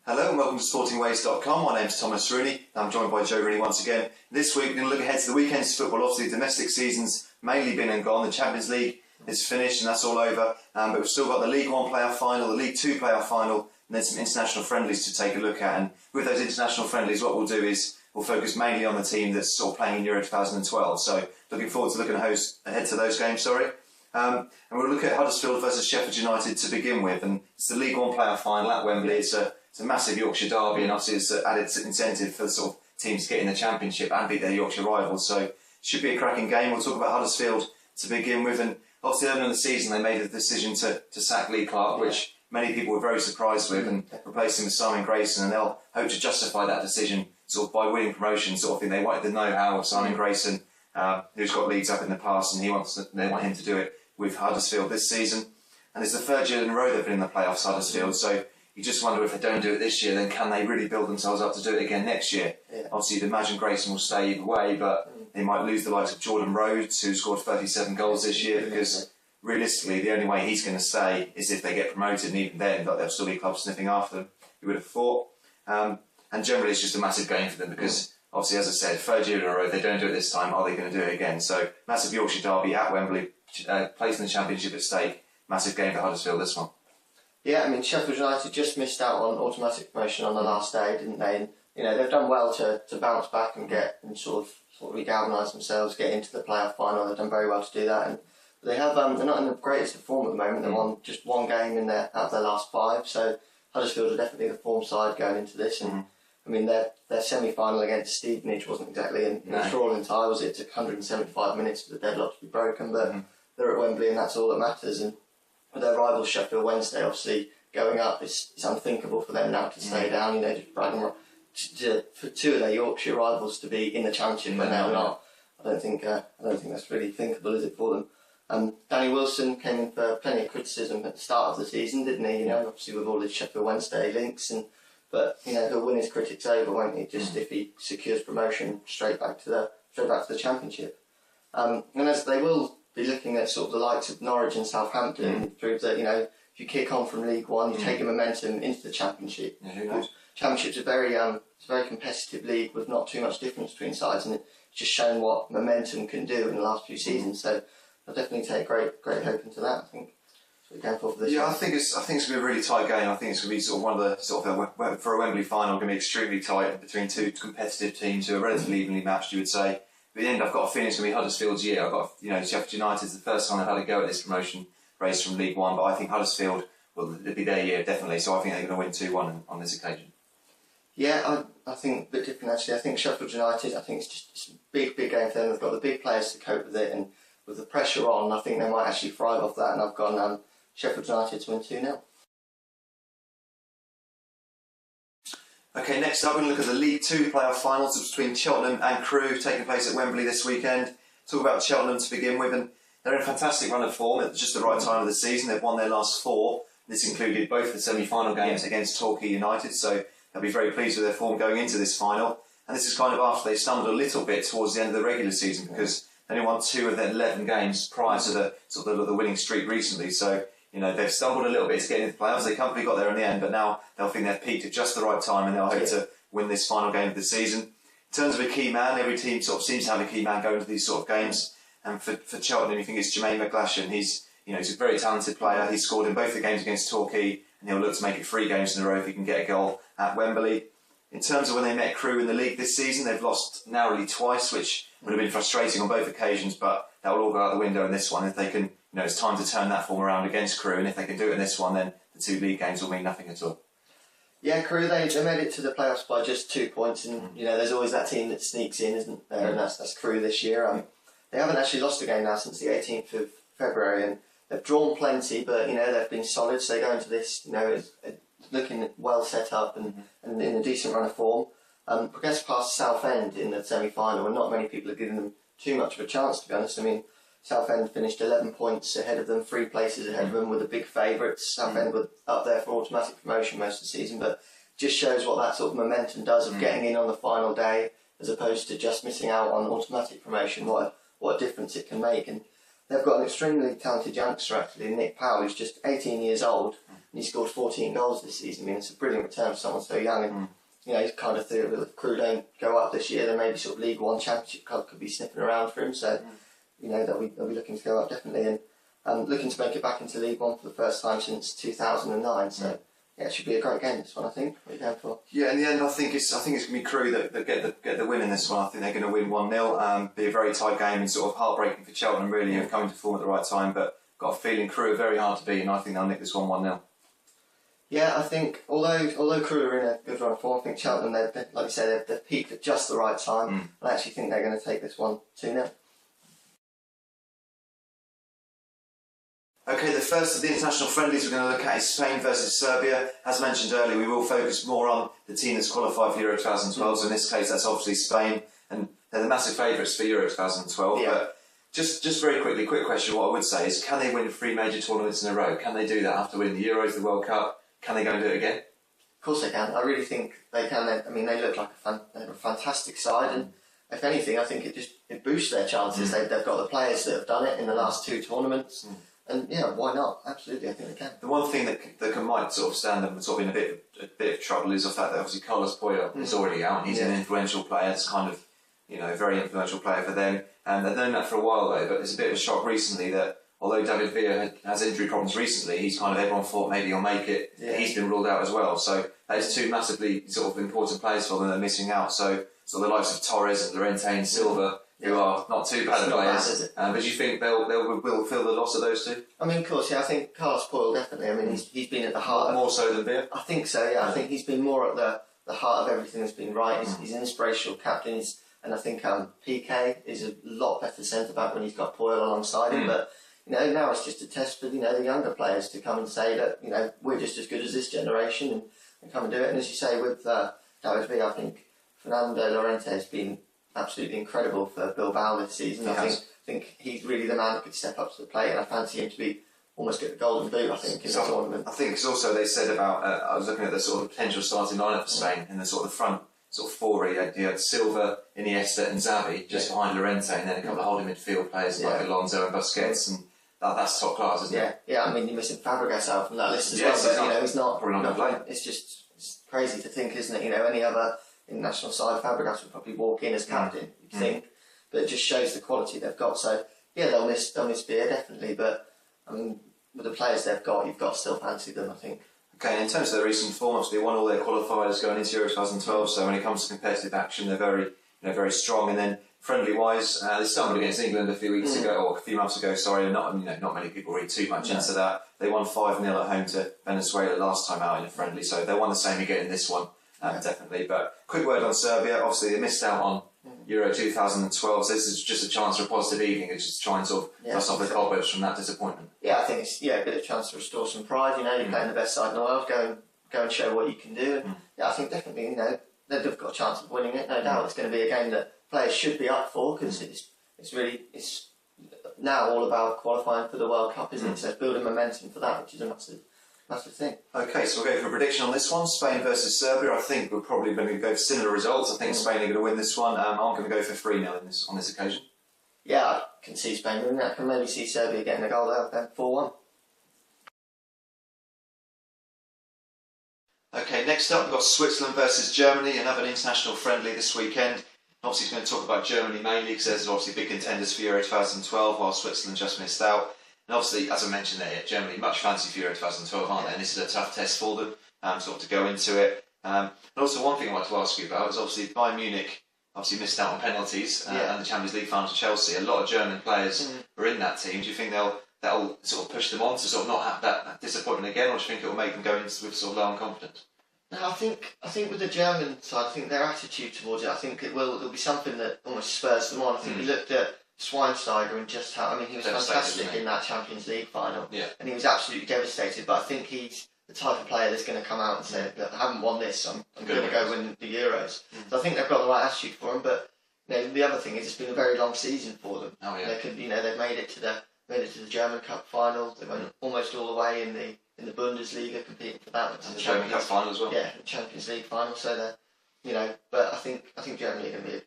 Hello and welcome to sportingways.com. My name's Thomas Rooney. I'm joined by Joe Rooney once again. This week we're going to look ahead to the weekend's football. Obviously the domestic season's mainly been and gone. The Champions League is finished and that's all over. But we've still got the League One playoff final, the League Two playoff final, and then some international friendlies to take a look at. And with those international friendlies, what we'll do is we'll focus mainly on the team that's sort of playing in Euro 2012. So looking forward to looking ahead to those games, and we'll look at Huddersfield versus Sheffield United to begin with. And it's the League One playoff final at Wembley. It's a massive Yorkshire derby, and obviously it's an added incentive for the sort of teams to get in the Championship and beat their Yorkshire rivals. So it should be a cracking game. We'll talk about Huddersfield to begin with. And obviously early in the season they made a decision to sack Lee Clark, which many people were very surprised with, and replace him with Simon Grayson, and they'll hope to justify that decision sort of by winning promotion sort of thing. They wanted the know-how of Simon Grayson, who's got leagues up in the past, and they want him to do it with Huddersfield this season. And it's the third year in a row they've been in the playoffs, Huddersfield, so you just wonder if they don't do it this year, then can they really build themselves up to do it again next year? Obviously you'd imagine Grayson will stay either way, but they might lose the likes of Jordan Rhodes, who scored 37 goals this year, because realistically the only way he's going to stay is if they get promoted, and even then there'll still be clubs sniffing after them, you would have thought. And generally it's just a massive game for them, because obviously, as I said, third year in a row, if they don't do it this time, are they going to do it again? So massive Yorkshire derby at Wembley, placing the Championship at stake, massive game for Huddersfield, this one. Yeah, I mean, Sheffield United just missed out on automatic promotion on the last day, didn't they? And, you know, they've done well to bounce back and get and sort of re-galvanise themselves, get into the playoff final. They've done very well to do that. And they have, they're not in the greatest of form at the moment. They've won just one game out of their last five. So Huddersfield are definitely the form side going into this. And I mean, their semi-final against Stevenage wasn't exactly a enthralling tie, was it? It took 175 minutes for the deadlock to be broken, but they're at Wembley and that's all that matters. And with their rivals Sheffield Wednesday obviously going up, it's unthinkable for them now to stay down. You know, just bragging for two of their Yorkshire rivals to be in the Championship but now not. I don't think that's really thinkable, is it, for them? Danny Wilson came in for plenty of criticism at the start of the season, didn't he? You know, obviously with all his Sheffield Wednesday links, but you know he'll win his critics over, won't he? Just if he secures promotion straight back to the Championship. And as they will be looking at sort of the likes of Norwich and Southampton, prove that, you know, if you kick on from League One, you take your momentum into the Championship. Yeah, who knows? Championship's it's a very competitive league with not too much difference between sides, and it's just shown what momentum can do in the last few seasons. So I'll definitely take great hope into that. I think that's what we're going for this. Yeah, one. I think it's going to be a really tight game. I think it's going to be sort of one of the for a Wembley final, going to be extremely tight between two competitive teams who are relatively evenly matched, you would say. But at the end, I've got a feeling it's going to be Huddersfield's year. I've got, you know, Sheffield United's the first time they've had a go at this promotion race from League One, but I think Huddersfield will be their year definitely. So I think they're going to win 2-1 on this occasion. Yeah, I think a bit different actually. I think Sheffield United, I think it's a big game for them. They've got the big players to cope with it, and with the pressure on, I think they might actually thrive off that. And I've gone Sheffield United to win 2-0. Okay, next up we're going to look at the League Two playoff finals between Cheltenham and Crewe, taking place at Wembley this weekend. Talk about Cheltenham to begin with, and they're in a fantastic run of form at just the right time of the season. They've won their last four. This included both the semi-final games against Torquay United, so they'll be very pleased with their form going into this final. And this is kind of after they stumbled a little bit towards the end of the regular season, because they only won 2 of their 11 games prior to the winning streak recently. So, you know, they've stumbled a little bit to get into the playoffs. They comfortably got there in the end, but now they'll think they've peaked at just the right time, and they'll hope to win this final game of the season. In terms of a key man, every team sort of seems to have a key man going to these sort of games. And for Cheltenham, you think it's Jermaine McGlashan. He's a very talented player. He scored in both the games against Torquay, and he'll look to make it 3 games in a row if he can get a goal at Wembley. In terms of when they met Crewe in the league this season, they've lost narrowly twice, which would have been frustrating on both occasions, but that will all go out the window in this one. If they can, you know, it's time to turn that form around against Crewe, and if they can do it in this one, then the 2 league games will mean nothing at all. Yeah, Crewe, they made it to the playoffs by just 2 points, and you know, there's always that team that sneaks in, isn't there? And that's Crewe this year. They haven't actually lost a game now since the 18th of February, and they've drawn plenty, but you know, they've been solid. So they go into this, you know, looking well set up and in a decent run of form. Progressed past Southend in the semi-final, and not many people have given them too much of a chance, to be honest. I mean, Southend finished 11 points ahead of them, 3 places ahead of them, were the big favourites. Southend were up there for automatic promotion most of the season, but just shows what that sort of momentum does of getting in on the final day, as opposed to just missing out on automatic promotion. What a difference it can make. And they've got an extremely talented youngster actually, Nick Powell, who's just 18 years old, he scored 14 goals this season. I mean, it's a brilliant return for someone so young. And he's kind of thought that if Crew don't go up this year, then maybe sort of League One Championship club could be sniffing around for him. So, they'll be looking to go up definitely, and looking to make it back into League One for the first time since 2009. So. Yeah, it should be a great game, this one, I think. What are you going for? Yeah, in the end, I think it's going to be Crewe that get the win in this one. I think they're going to win 1-0. Be a very tight game and sort of heartbreaking for Cheltenham, really, of coming to form at the right time. But got a feeling Crewe are very hard to beat, and I think they'll nick this one 1-0. Yeah, I think although Crewe are in a good run of form, I think Cheltenham, like you said, they've peaked at just the right time. I actually think they're going to take this one 2-0. Okay, the first of the international friendlies we're going to look at is Spain versus Serbia. As mentioned earlier, we will focus more on the team that's qualified for Euro 2012, so in this case that's obviously Spain, and they're the massive favourites for Euro 2012. Yeah. But just very quickly, quick question, what I would say is, can they win 3 major tournaments in a row? Can they do that after winning the Euros, the World Cup? Can they go and do it again? Of course they can. I really think they can. They look like they're a fantastic side, and if anything, I think it boosts their chances. They've got the players that have done it in the last 2 tournaments. And yeah, why not? Absolutely, I think they can. The one thing that might sort of stand them sort of in a bit of trouble is the fact that obviously Carlos Puyo is already out, and he's an influential player. It's kind of, a very influential player for them. And they've known that for a while though, but it's a bit of a shock recently that although David Villa has injury problems recently, he's kind of, everyone thought maybe he'll make it. Yeah. He's been ruled out as well. So that is 2 massively sort of important players for them that are missing out. So the likes of Torres and Llorente and Silva, who are not too bad players. But do you think will feel the loss of those 2? I mean, of course, yeah. I think Carlos Puyo definitely. I mean, he's been at the heart. More so than Villa? I think so. Yeah, I think he's been more at the heart of everything that's been right. He's an inspirational captain, and I think PK is a lot better centre back when he's got Puyo alongside him. But now it's just a test for the younger players to come and say that we're just as good as this generation and come and do it. And as you say with David Villa, I think Fernando Llorente has been absolutely incredible for Bilbao this season. I think he's really the man that could step up to the plate, and I fancy him to be almost get the golden boot, I think, in the tournament. I think it's also, they said about, I was looking at the sort of potential starting lineup for Spain, in the sort of the front sort of 4, you had Silva, Iniesta and Xavi just behind Llorente, and then a couple of holding midfield players like Alonso and Busquets, and that's top class, isn't it? Yeah, I mean, you're missing Fabregas out from that list as well, but he's not probably not going to play. It's crazy to think, isn't it? Any other international side, Fabregas would probably walk in as captain, you'd think, but it just shows the quality they've got. So yeah, they'll miss Beer definitely, but I mean, with the players they've got, you've got to still fancy them, I think. Okay, and in terms of their recent form, obviously they won all their qualifiers going into Euro 2012. So when it comes to competitive action, they're very strong. And then friendly wise, they stumbled against England a few weeks ago, or a few months ago. Sorry, not many people read too much into that. They won 5-0 at home to Venezuela last time out in a friendly, so they won the same again in this one. Definitely. But quick word on Serbia. Obviously, they missed out on Euro 2012, so this is just a chance for a positive evening. It's just trying to sort of dust off the cobwebs from that disappointment. Yeah, I think it's a bit of a chance to restore some pride. You're playing the best side in the world. Go and show what you can do. And I think definitely they've got a chance of winning it. No doubt, it's going to be a game that players should be up for because it's now all about qualifying for the World Cup, isn't it? So it's building momentum for that, which is a massive thing. Okay, so we'll go for a prediction on this one. Spain versus Serbia. I think we're probably going to go for similar results. I think Spain are going to win this one. I'm going to go for 3-0 on this occasion. Yeah, I can see Spain winning that. I can maybe see Serbia getting a goal out there, 4-1. Okay, next up we've got Switzerland versus Germany, another international friendly this weekend. Obviously, he's going to talk about Germany mainly because there's obviously big contenders for Euro 2012, while Switzerland just missed out. And obviously, as I mentioned there, Germany much fancy for Euro 2012, aren't they? And this is a tough test for them, sort of to go into it. And also, one thing I'd like to ask you about is obviously Bayern Munich obviously missed out on penalties and the Champions League final to Chelsea. A lot of German players are in that team. Do you think that'll sort of push them on to sort of not have that disappointment again, or do you think it will make them go in with sort of low on confidence? No, I think with the German side, I think their attitude towards it, I think it'll be something that almost spurs them on. I think we looked at Schweinsteiger and just how, he was fantastic in that Champions League final, and he was absolutely devastated. But I think he's the type of player that's going to come out and say, "Look, I haven't won this, I'm going to go win the Euros." So I think they've got the right attitude for him. But the other thing is, it's been a very long season for them. They've made it to the German Cup final. They went almost all the way in the Bundesliga, competing for that. And the German Cup final as well. Yeah, the Champions League final. So but I think Germany are going to be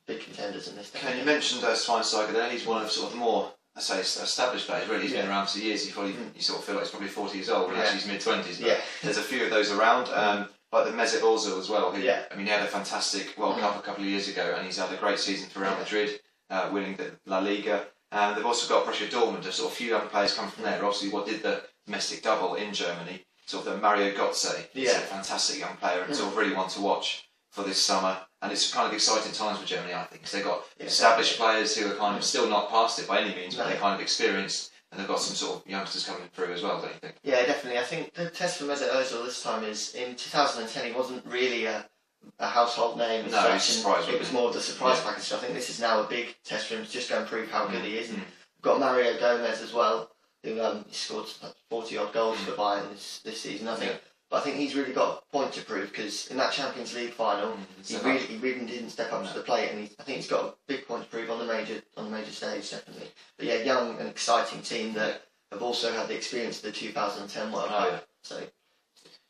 big contenders in this. Okay, you mentioned Schweinsteiger there. He's one of sort of the more I say established players. Really, he's been around for years. You sort of feel like he's probably 40 years old, and actually he's mid-20s. But there's a few of those around. Like the Mesut Ozil as well. Who, I mean, he had a fantastic World Cup a couple of years ago, and he's had a great season for Real Madrid, winning the La Liga. They've also got Borussia Dortmund. A sort of few young players come from there. Obviously, what did the domestic double in Germany? Sort of the Mario Götze. He's a fantastic young player, and sort of really one to watch for this summer. And it's kind of exciting times for Germany, I think, because they've got established players who are kind of still not past it by any means, but they're kind of experienced, and they've got some sort of youngsters coming through as well, don't you think? Yeah, definitely. I think the test for Mesut Ozil this time is in 2010. He wasn't really a household name. No, it was a surprise. It was more of the surprise package. So I think this is now a big test for him to just go and prove how good he is. And we've got Mario Gomez as well, who he scored 40 odd goals for Bayern this season. But I think he's really got a point to prove, because in that Champions League final, he really didn't step up to the plate, and I think he's got a big point to prove on the major stage, definitely. But yeah, young and exciting team that have also had the experience of the 2010 World Cup. So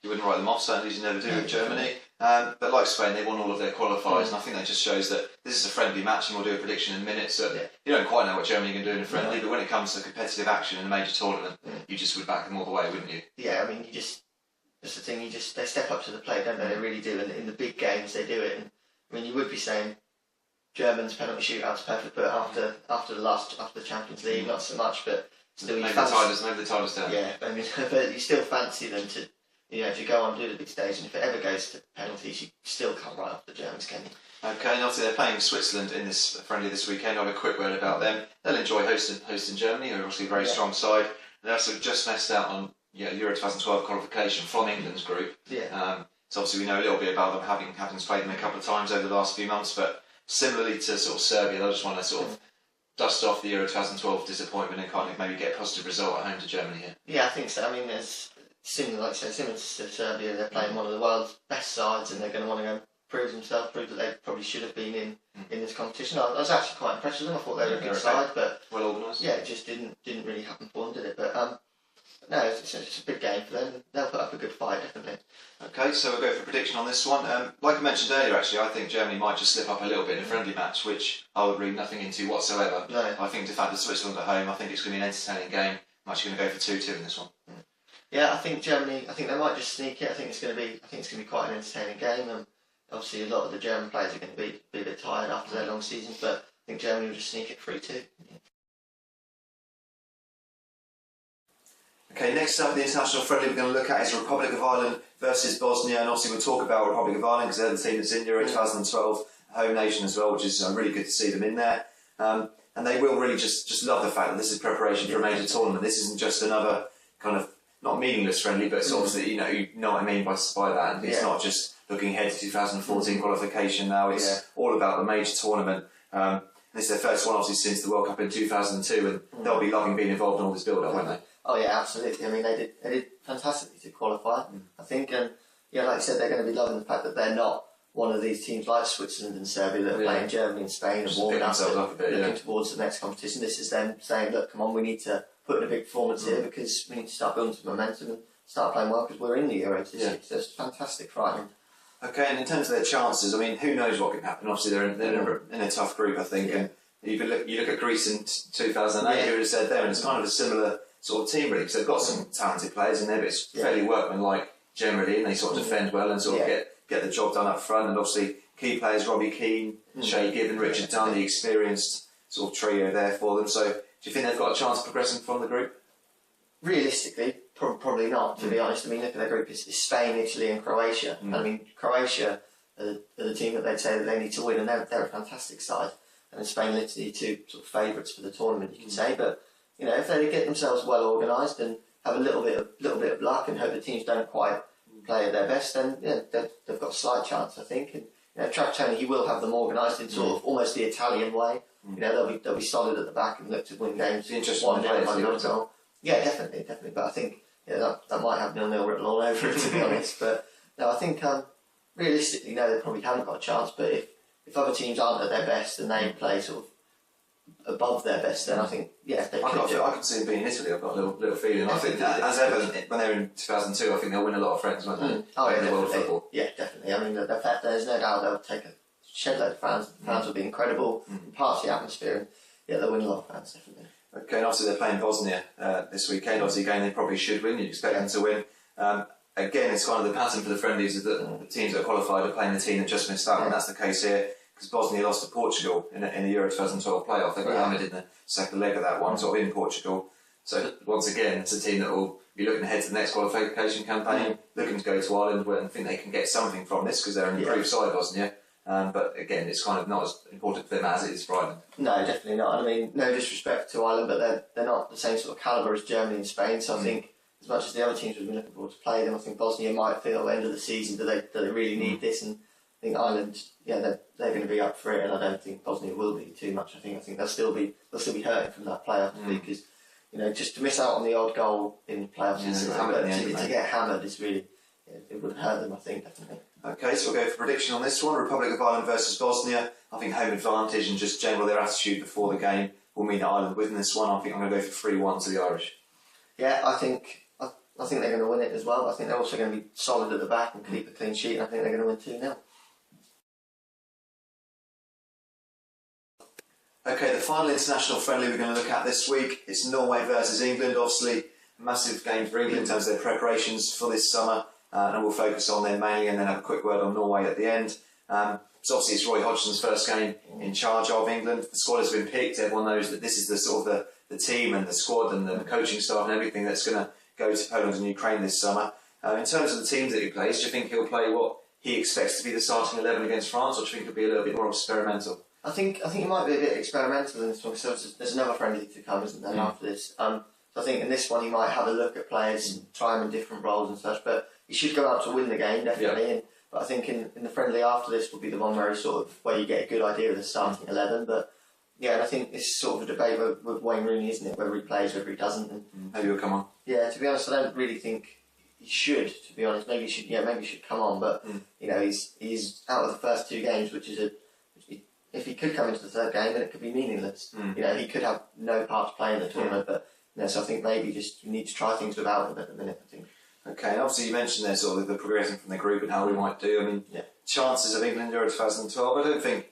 you wouldn't write them off, certainly, as you never do with Germany. But like Spain, they won all of their qualifiers, and I think that just shows that this is a friendly match, and we'll do a prediction in minutes. So you don't quite know what Germany can do in a friendly, but when it comes to competitive action in a major tournament, you just would back them all the way, wouldn't you? Yeah, I mean, that's the thing. They step up to the plate, don't they? They really do, and in the big games they do it. And I mean, you would be saying Germans penalty shootouts perfect, but after the Champions League, not so much. But still, maybe the tide is down. Yeah, I mean, but you still fancy them to, if you go on and do the big stage, and if it ever goes to penalties, you still can't write off the Germans, can you? Okay, and obviously they're playing Switzerland in this friendly this weekend. I'll have a quick word about them. They'll enjoy hosting Germany, who are obviously a very strong side. They also just missed out on Euro 2012 qualification from England's group. So obviously we know a little bit about them, having played them a couple of times over the last few months, but similarly to sort of Serbia, they'll just want to sort of dust off the Euro 2012 disappointment and kind of maybe get a positive result at home to Germany here. Yeah, I think so. I mean, there's similar to Serbia, they're playing one of the world's best sides, and they're going to want to go and prove themselves, prove that they probably should have been in this competition. I was actually quite impressed with them. I thought they were a good side, but well organised. Yeah, it just didn't really happen for them, did it? But no, it's a big game for them. They'll put up a good fight, definitely. Okay, so we'll go for a prediction on this one. Like I mentioned earlier, actually, I think Germany might just slip up a little bit in a friendly match, which I would read nothing into whatsoever. No. I think the fact that Switzerland at home, I think it's going to be an entertaining game. I'm actually going to go for 2-2 in this one. Yeah, I think Germany. I think they might just sneak it. I think it's going to be quite an entertaining game. And obviously, a lot of the German players are going to be a bit tired after their long seasons, but I think Germany will just sneak it 3-2. Okay, next up, the international friendly we're going to look at is Republic of Ireland versus Bosnia, and obviously we'll talk about Republic of Ireland because they're the team that's in Euro 2012, home nation as well, which is really good to see them in there. And they will really just love the fact that this is preparation for a major tournament. This isn't just another kind of, not meaningless friendly, but it's obviously, you know what I mean by that. And it's not just looking ahead to 2014 qualification now, it's all about the major tournament. This is their first one, obviously, since the World Cup in 2002, and they'll be loving being involved in all this build-up, won't they? Oh yeah, absolutely. I mean, they did fantastically to qualify, I think, and like you said, they're going to be loving the fact that they're not one of these teams like Switzerland and Serbia that are playing Germany and Spain and warming up and looking towards the next competition. This is them saying, look, come on, we need to put in a big performance here because we need to start building some momentum and start playing well because we're in the Euro this year. So it's fantastic frightening. Okay, and in terms of their chances, I mean, who knows what can happen? Obviously, they're in a tough group, I think. And you look at Greece in 2008, who would have said there, and it's kind of a similar sort of team, really, because they've got some talented players in there, but it's fairly workmanlike generally, and they sort of defend well and sort of get the job done up front. And obviously, key players, Robbie Keane, Shay Given, Richard Dunn, the experienced sort of trio there for them. So, do you think they've got a chance of progressing from the group? Realistically, probably not, to be honest. I mean, look at their group, it's Spain, Italy and Croatia. I mean, Croatia are the team that they'd say that they need to win, and they're a fantastic side. And Spain and Italy, two sort of favourites for the tournament, you can say. But if they get themselves well organised and have a little bit of luck and hope the teams don't quite play at their best, then they've got a slight chance, I think. And Trapattoni, he will have them organised in sort of almost the Italian way. They'll be solid at the back and look to win games. Interesting players. Yeah, definitely. But I think that might have 0-0 written all over it, to be honest. But no, I think realistically, no, they probably haven't got a chance. But if other teams aren't at their best and they play sort of above their best, then I think they could. I can see them being in Italy. I've got a little feeling. I think that, as ever when they're in 2002, I think they'll win a lot of friends, won't they? Oh yeah, in world football. Yeah, definitely. I mean, there's no doubt they'll take a shed load of fans. The fans will be incredible, party atmosphere, and they'll win a lot of fans, definitely. Okay, and obviously they're playing Bosnia this weekend. Obviously, a game they probably should win. You'd expect them to win. Again, it's kind of the pattern for the friendlies is that the teams that are qualified are playing the team that just missed out, and that's the case here because Bosnia lost to Portugal in the Euro 2012 playoff. They got hammered in the second leg of that one, sort of in Portugal. So once again, it's a team that will be looking ahead to the next qualification campaign, looking to go to Ireland, where I think they can get something from this because they're an improved side, Bosnia. But again, it's kind of not as important for them as it is for Ireland. No, definitely not. I mean, no disrespect to Ireland, but they're not the same sort of calibre as Germany and Spain. So I think, as much as the other teams would be looking forward to play them, I think Bosnia might feel at the end of the season that they really need this. And I think Ireland, they're going to be up for it, and I don't think Bosnia will be too much. I think they'll still be hurting from that playoff because just to miss out on the odd goal in the playoffs to get hammered is really it would hurt them. I think definitely. Okay, so we'll go for prediction on this one. Republic of Ireland versus Bosnia. I think home advantage and just general their attitude before the game will mean that Ireland win this one. I think I'm going to go for 3-1 to the Irish. Yeah, I think they're going to win it as well. I think they're also going to be solid at the back and keep a clean sheet. And I think they're going to win 2-0. Okay, the final international friendly we're going to look at this week is Norway versus England. Obviously, a massive game for England in terms of their preparations for this summer. And we'll focus on them mainly and then have a quick word on Norway at the end. So obviously it's Roy Hodgson's first game in charge of England. The squad has been picked. Everyone knows that this is the sort of the team and the squad and the coaching staff and everything that's going to go to Poland and Ukraine this summer. In terms of the teams that he plays, do you think he'll play what he expects to be the starting 11 against France, or do you think it'll be a little bit more experimental? I think it might be a bit experimental in this one because there's another friendly to come, isn't there, after this? So I think in this one he might have a look at players and try them in different roles and such, but he should go out to win the game, definitely. But I think in the friendly after this will be the one where you get a good idea of the starting 11. But yeah, and I think it's sort of a debate with Wayne Rooney, isn't it? Whether he plays, whether he doesn't. And maybe he'll come on. Yeah, to be honest, I don't really think he should. To be honest, maybe he should come on. But he's out of the first 2 games, which is if he could come into the third game, then it could be meaningless. He could have no part to play in the tournament. But so I think maybe just you need to try things without him at the minute. I think. Okay, and obviously you mentioned there sort of the progressing from the group and how we might do. I mean, chances of England Euro 2012, I don't think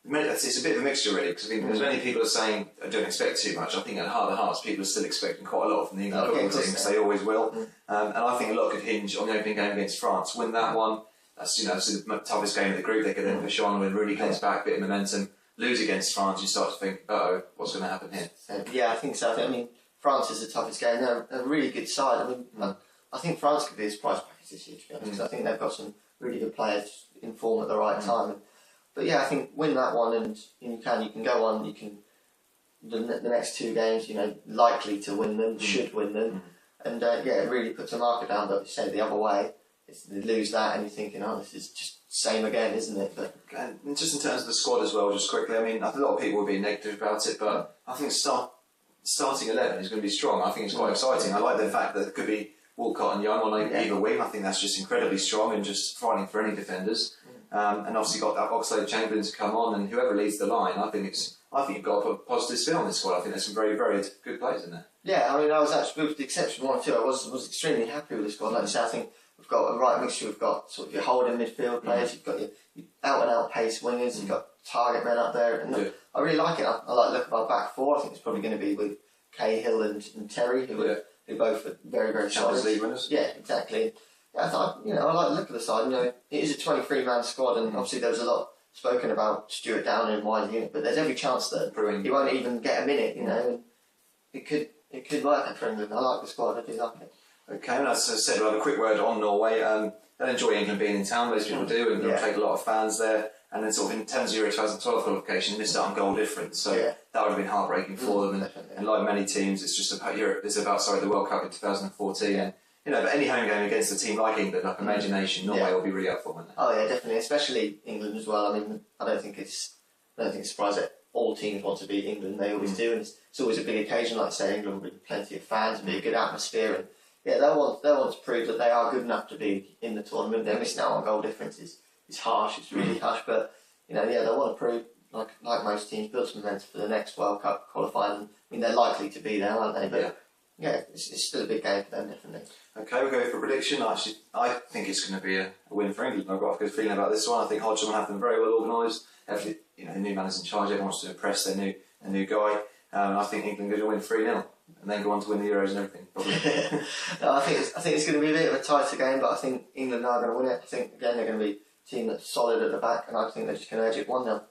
it's a bit of a mixture really, because I think as many people are saying I don't expect too much. I think at heart of hearts people are still expecting quite a lot from the England football team because they always will. And I think a lot could hinge on the opening game against France. Win that one, that's the toughest game of the group. They could then push on when Rooney comes back, bit of momentum. Lose against France, you start to think, what's going to happen here? Yeah, I think so. I mean, France is the toughest game. They're a really good side. I mean, I think France could be a surprise package this year, to be honest, because I think they've got some really good players in form at the right time. But yeah, I think win that one and you can go on. You can the next 2 games, likely to win them, should win them, and it really puts a marker down. But say the other way, they lose that, and you're thinking, this is just same again, isn't it? But and just in terms of the squad as well, just quickly, I mean, a lot of people will be negative about it, but I think starting 11 is going to be strong. I think it's quite exciting. I like the fact that it could be Walcott and Young on either wing. I think that's just incredibly strong and just frightening for any defenders. And obviously got that Oxlade-Chamberlain to come on, and whoever leads the line, I think you've got a positive spin on this squad. I think there's some very, very good players in there. Yeah, I mean, I was actually, with the exception of 1 or 2, I was extremely happy with the squad. Like you say, I think we've got a right mixture. We've got sort of your holding midfield players, you've got your out-and-out pace wingers, you've got target men up there, and I really like it. I like the look of our back 4. I think it's probably going to be with Cahill and Terry, who both are very, very solid. Champions League winners. Yeah, exactly. Yeah, I like the look of the side. It is a 23-man squad, and obviously there was a lot spoken about Stuart Downer and wide unit, but there's every chance that he won't even get a minute. And it could work for England. I like the squad. I do like it. Okay, and as I said, we'll have a quick word on Norway. They'll enjoy England being in town. Most people do, and they'll take a lot of fans there. And then sort of in terms of Euro 2012 qualification, missed out on goal difference, so that would have been heartbreaking for them. And like many teams, it's just about Europe. It's about the World Cup in 2014. And but any home game against a team like England, like a major nation, Norway will be really up for them. Oh yeah, definitely, especially England as well. I mean, I don't think it's a surprise that all teams want to beat England. They always do, and it's always a big occasion. Like I say, England with plenty of fans, and be a good atmosphere, and they'll want to prove that they are good enough to be in the tournament. They're missing out on goal difference is harsh. It's really harsh, but they'll want to prove, like most teams, build some momentum for the next World Cup qualifying. I mean, they're likely to be there, aren't they? But it's still a big game for them, definitely. Okay, we'll go for a prediction. Actually, I think it's going to be a win for England. I've got a good feeling about this one. I think Hodgson will have them very well organised. The new man is in charge. Everyone wants to impress their new guy. I think England are going to win 3-0 and then go on to win the Euros and everything. Probably. No, I think it's going to be a bit of a tighter game, but I think England are going to win it. I think again they're going to be a team that's solid at the back, and I think they're just going to edge it 1-0.